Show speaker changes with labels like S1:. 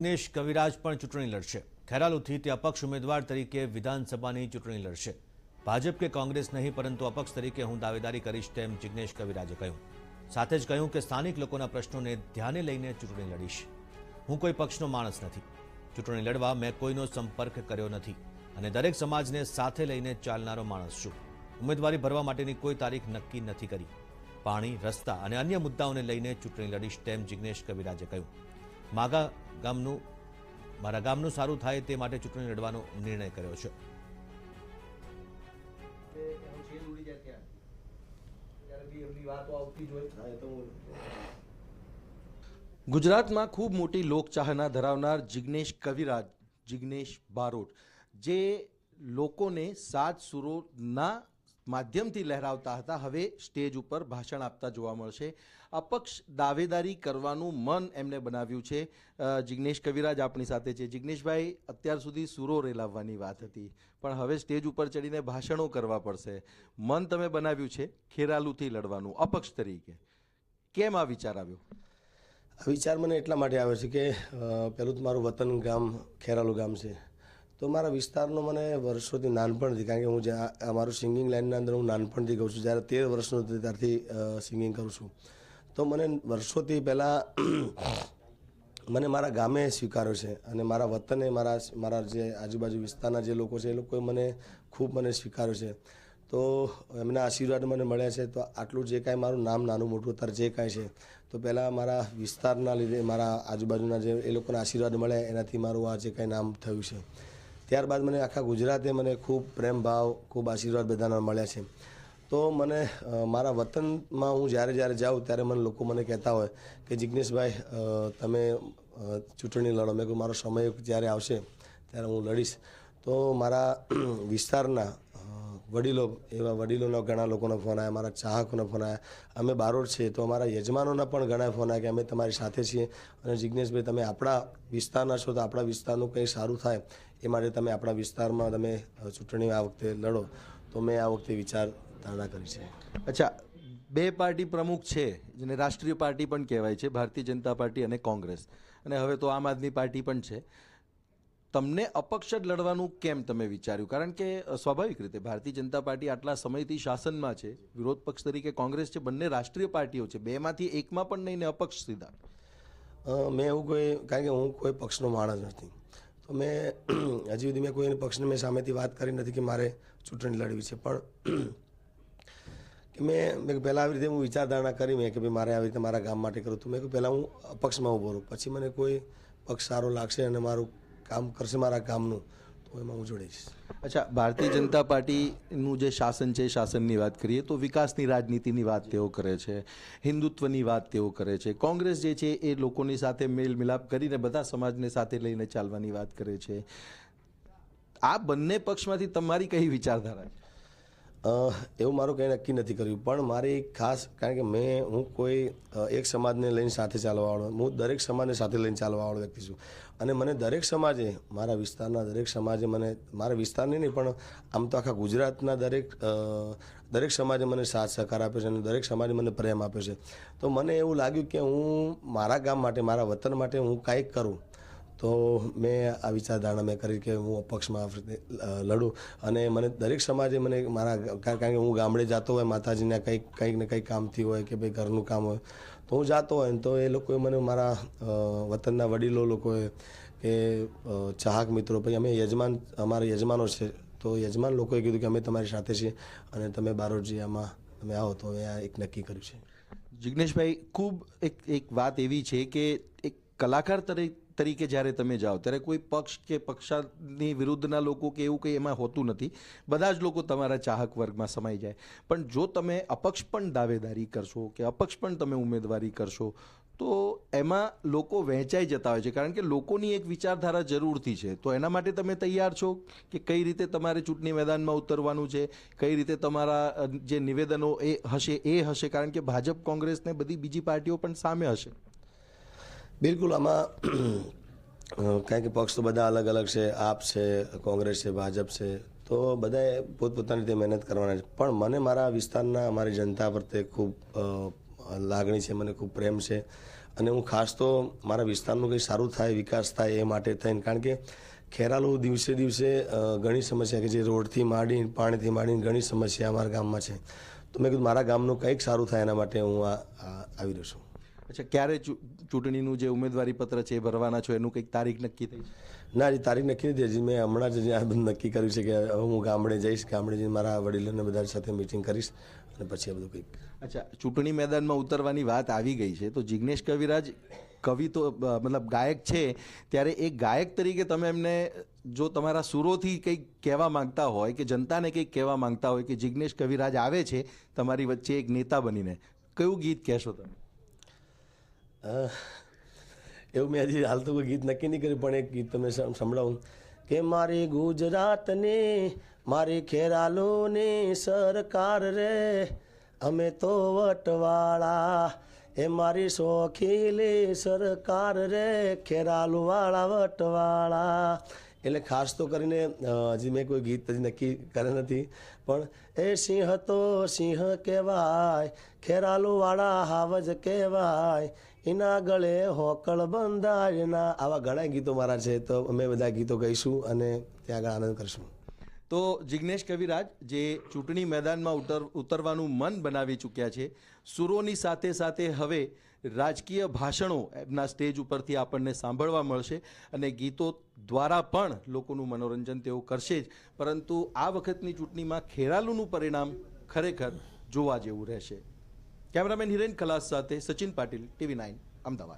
S1: જિગ્નેશ કવિરાજ પણ ચૂંટણી લડશે। ખેરાલુથી તે અપક્ષ ઉમેદવાર તરીકે વિધાનસભાની ચૂંટણી લડશે। ભાજપ કે કોંગ્રેસ નહીં, પરંતુ અપક્ષ તરીકે હું દાવેદારી કરીશ તેમ જિગ્નેશ કવિરાજે કહ્યું। સાથે જ કહ્યું કે સ્થાનિક લોકોના પ્રશ્નોને ધ્યાને લઈને ચૂંટણી લડીશ। હું કોઈ પક્ષનો માણસ નથી। ચૂંટણી લડવા મેં કોઈનો સંપર્ક કર્યો નથી અને દરેક સમાજને સાથે લઈને ચાલનારો માણસ છું। ઉમેદવારી ભરવા માટેની કોઈ તારીખ નક્કી નથી કરી। પાણી, રસ્તા અને અન્ય મુદ્દાઓને લઈને ચૂંટણી લડીશ તેમ જિગ્નેશ કવિરાજે કહ્યું। મારા ગામનું સારું થાય તે માટે ચૂંટણી લડવાનો નિર્ણય કર્યો છે।
S2: ગુજરાતમાં ખૂબ મોટી લોકચાહના ધરાવનાર જિગ્નેશ કવિરાજ, જિગ્નેશ બારોટ, જે લોકોને સાત સુરોના માધ્યમથી લહેરાવતા હતા, હવે સ્ટેજ ઉપર ભાષણ આપતા જોવા મળશે। અપક્ષ દાવેદારી કરવાનું મન એમને બનાવ્યું છે। જિગ્નેશ કવિરાજ આપણી સાથે છે। જિગ્નેશભાઈ, અત્યાર સુધી સુરો રેલાવવાની વાત હતી, પણ હવે સ્ટેજ ઉપર ચડીને ભાષણો કરવા પડશે। મન તમે બનાવ્યું છે ખેરાલુથી લડવાનું અપક્ષ તરીકે, કેમ આ વિચાર આવ્યો?
S3: આ વિચાર મને એટલા માટે આવ્યો છે કે પહેલું તો મારું વતન ગામ ખેરાલુ ગામ છે, તો મારા વિસ્તારનો મને વર્ષોથી નાનપણથી, કારણ કે હું મારું સિંગિંગ લાઇનના અંદર હું નાનપણથી ગાઉં છું। જ્યારે 13 વર્ષનો હતો ત્યારથી સિંગિંગ કરું છું। તો મને વર્ષોથી પહેલાં મને મારા ગામે સ્વીકાર્યો છે અને મારા વતને, મારા જે આજુબાજુ વિસ્તારના જે લોકો છે એ લોકોએ મને ખૂબ સ્વીકાર્યો છે। તો એમના આશીર્વાદ મને મળ્યા છે। તો આટલું જે કાંઈ મારું નામ નાનું મોટું અત્યારે જે કાંઈ છે, તો પહેલાં મારા વિસ્તારના લીધે, મારા આજુબાજુના જે એ લોકોના આશીર્વાદ મળ્યા એનાથી મારું આ જે કાંઈ નામ થયું છે। ત્યારબાદ મને આખા ગુજરાતે મને ખૂબ પ્રેમ ભાવ, ખૂબ આશીર્વાદ બધાના મળ્યા છે। તો મને મારા વતનમાં હું જ્યારે જાઉં ત્યારે મને લોકો મને કહેતા હોય કે જિગ્નેશભાઈ તમે ચૂંટણી લડો। મેં કહ્યું મારો સમય જ્યારે આવશે ત્યારે હું લડીશ। તો મારા વિસ્તારના વડીલો, એવા વડીલોના ઘણા લોકોના ફોન આવ્યા, મારા ચાહકોના ફોન આવ્યા। અમે બારોટ છે તો અમારા યજમાનોના પણ ઘણા ફોન આવ્યા કે અમે તમારી સાથે છીએ અને જિગ્નેશભાઈ તમે આપણા વિસ્તારના છો, તો આપણા વિસ્તારનું કંઈ સારું થાય એ માટે તમે આપણા વિસ્તારમાં તમે ચૂંટણી આ વખતે લડો। તો મેં આ વખતે વિચારધારણા કરી છે।
S2: અચ્છા, બે પાર્ટી પ્રમુખ છે જેને રાષ્ટ્રીય પાર્ટી પણ કહેવાય છે, ભારતીય જનતા પાર્ટી અને કોંગ્રેસ, અને હવે તો આમ આદમી પાર્ટી પણ છે। તમને અપક્ષ જ લડવાનું કેમ તમે વિચાર્યું? કારણ કે સ્વાભાવિક રીતે ભારતીય જનતા પાર્ટી આટલા સમયથી શાસનમાં છે, વિરોધ પક્ષ તરીકે કોંગ્રેસ છે, બંને રાષ્ટ્રીય પાર્ટીઓ છે, બેમાંથી એકમાં પણ નહીં ને અપક્ષ સીધા।
S3: મેં એવું કારણ કે હું કોઈ પક્ષનો માણસ નથી, તો મેં હજી સુધી મેં કોઈ પક્ષને મેં સામેથી વાત કરી નથી કે મારે ચૂંટણી લડવી છે। પણ કે મેં પહેલાં આવી રીતે હું વિચારધારણા કરી મેં કે ભાઈ મારે આવી રીતે મારા ગામ માટે કરું, તો મેં કહ્યું પહેલાં હું અપક્ષમાં ઊભો રહું, પછી મને કોઈ પક્ષ સારો લાગશે અને મારું કામ કરશે મારા ગામનું, તો એમાં હું જોડીશ।
S2: અચ્છા, ભારતીય જનતા પાર્ટીનું જે શાસન છે, શાસનની વાત કરીએ તો વિકાસની રાજનીતિની વાત તેઓ કરે છે, હિન્દુત્વની વાત તેઓ કરે છે। કોંગ્રેસ જે છે એ લોકોની સાથે મેલ મિલાપ કરીને બધા સમાજને સાથે લઈને ચાલવાની વાત કરે છે। આ બંને પક્ષમાંથી તમારી કઈ વિચારધારા છે?
S3: એવું મારું કંઈ નક્કી નથી કર્યું, પણ મારી ખાસ, કારણ કે હું કોઈ એક સમાજને લઈને સાથે ચાલવાવાળો, હું દરેક સમાજને સાથે લઈને ચાલવાવાળો વ્યક્તિ છું અને મને દરેક સમાજે, મારા વિસ્તારના દરેક સમાજે મને, મારા વિસ્તારની નહીં પણ આમ તો આખા ગુજરાતના દરેક સમાજે મને સાથ સહકાર આપ્યો છે અને દરેક સમાજે મને પ્રેમ આપ્યો છે। તો મને એવું લાગ્યું કે હું મારા ગામ માટે, મારા વતન માટે હું કાંઈક કરું, તો મેં આ વિચારધારણા મેં કરી કે હું અપક્ષમાં લડું। અને મને દરેક સમાજે મને કારણ કે હું ગામડે જતો હોય, માતાજીને કંઈક ને કંઈક કામથી હોય કે ભાઈ ઘરનું કામ હોય, તો હું જતો હોય ને તો એ લોકોએ મને, મારા વતનના વડીલો લોકોએ કે ચાહક મિત્રો, ભાઈ અમે અમારા યજમાનો છે, તો યજમાન લોકોએ કીધું કે અમે તમારી સાથે છીએ અને તમે બારોટજી આમાં તમે આવો, તો મેં આ એક નક્કી કર્યું છે।
S2: જિગ્નેશભાઈ, ખૂબ એક વાત એવી છે કે એક કલાકાર તરીકે જ્યારે તમે જાઓ ત્યારે કોઈ પક્ષ કે પક્ષની વિરુદ્ધના લોકો કે એવું કંઈ એમાં હોતું નથી, બધા જ લોકો તમારા ચાહક વર્ગમાં સમાઈ જાય। પણ જો તમે અપક્ષ પણ દાવેદારી કરશો કે અપક્ષ પણ તમે ઉમેદવારી કરશો, તો એમાં લોકો વહેંચાઈ જતા હોય છે, કારણ કે લોકોની એક વિચારધારા જરૂરથી છે। તો એના માટે તમે તૈયાર છો કે કઈ રીતે તમારે ચૂંટણી મેદાનમાં ઉતરવાનું છે, કઈ રીતે તમારા જે નિવેદનો એ હશે, કારણ કે ભાજપ, કોંગ્રેસ ને બધી બીજી પાર્ટીઓ પણ સામે હશે।
S3: બિલકુલ, આમાં કારણ કે પક્ષ તો બધા અલગ અલગ છે, આપ છે, કોંગ્રેસ છે, ભાજપ છે, તો બધાએ પોતપોતાની રીતે મહેનત કરવાના છે। પણ મને મારા વિસ્તારના, અમારી જનતા પ્રત્યે ખૂબ લાગણી છે, મને ખૂબ પ્રેમ છે અને હું ખાસ તો મારા વિસ્તારનું કંઈ સારું થાય, વિકાસ થાય એ માટે થઈને, કારણ કે ખેરાલુ દિવસે દિવસે ઘણી સમસ્યા કે જે રોડથી માંડીને પાણીથી માંડીને ઘણી સમસ્યા અમારા ગામમાં છે. તો મેં કીધું મારા ગામનું કંઈક સારું થાય એના માટે હું આવી રહ્યો છું.
S2: અચ્છા, ક્યારે ચૂંટણીનું જે ઉમેદવારી પત્ર છે એ ભરવાના છો, એનું કંઈક તારીખ નક્કી થઈ છે?
S3: ના, હજી તારીખ નક્કી નથી. હજી મેં હમણાં જ આ બધું નક્કી કર્યું છે કે હવે હું ગામડે જઈશ, ગામડે જઈને મારા વડીલોને બધા સાથે મિટિંગ કરીશ અને પછી આ બધું કંઈક.
S2: અચ્છા, ચૂંટણી મેદાનમાં ઉતરવાની વાત આવી ગઈ છે, તો જિગ્નેશ કવિરાજ કવિ તો મતલબ ગાયક છે, ત્યારે એક ગાયક તરીકે તમે એમને જો તમારા સુરોથી કંઈક કહેવા માંગતા હોય કે જનતાને કંઈક કહેવા માંગતા હોય કે જિગ્નેશ કવિરાજ આવે છે તમારી વચ્ચે એક નેતા બનીને, કયું ગીત કહેશો તમે?
S3: એવું મેં હજી હાલ તો કોઈ ગીત નક્કી નહીં કર્યું, પણ એક ગીત તમે સંભળાવું કે મારી ગુજરાતને, મારી ખેરાલુની સરકાર રે, અમે તો વટવાળા, એ મારી સોખીલી સરકાર રે, ખેરાલુવાળા વટવાળા. એટલે ખાસ તો કરીને હજી મેં કોઈ ગીત હજી નક્કી કર્યા નથી, પણ એ સિંહ તો સિંહ કહેવાય, ખેરાલુવાળા હાવજ કહેવાય, એના ગળે હોકળ બંધાય, એના આવા ઘણા ગીતો મારા છે. તો અમે બધા ગીતો ગાઈશું અને ત્યાં આગળ આનંદ કરશું.
S2: તો જિગ્નેશ કવિરાજ જે ચૂંટણી મેદાનમાં ઉતરવાનું મન બનાવી ચૂક્યા છે, સુરોની સાથે સાથે હવે રાજકીય ભાષણો એમના સ્ટેજ ઉપરથી આપણને સાંભળવા મળશે અને ગીતો દ્વારા પણ લોકોનું મનોરંજન તેઓ કરશે જ, પરંતુ આ વખતની ચૂંટણીમાં ખેરાલુનું પરિણામ ખરેખર જોવા જેવું રહેશે. કેમેરામેન હિરેન ખલાસ સાથે સચિન પાટીલ, TV9 અમદાવાદ.